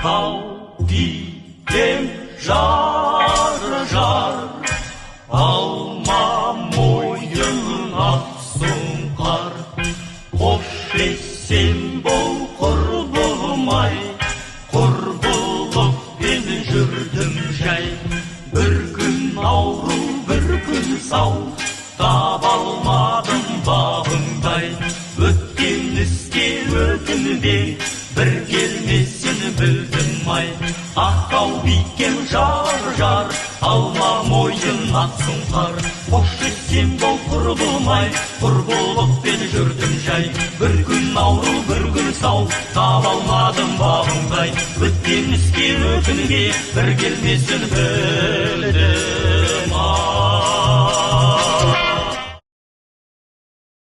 тау бикен жар алма мойын ақ сұңқар қош есен бол құрбым-ай құрбылықпен жүрдім жай бір күн ауру бір күн сау таба алмадым бағыңдай өткен іске өкінбе бір келмесін білдім-ай ақтау бикен жар алма мойын ақ сұңқар қош есен бол құрбым-ай құрбылықпен жүрдім жай бір күн ауру бір күн сау таба алмадым бағыңдай өткен іске өкінбе бір келмесін білдім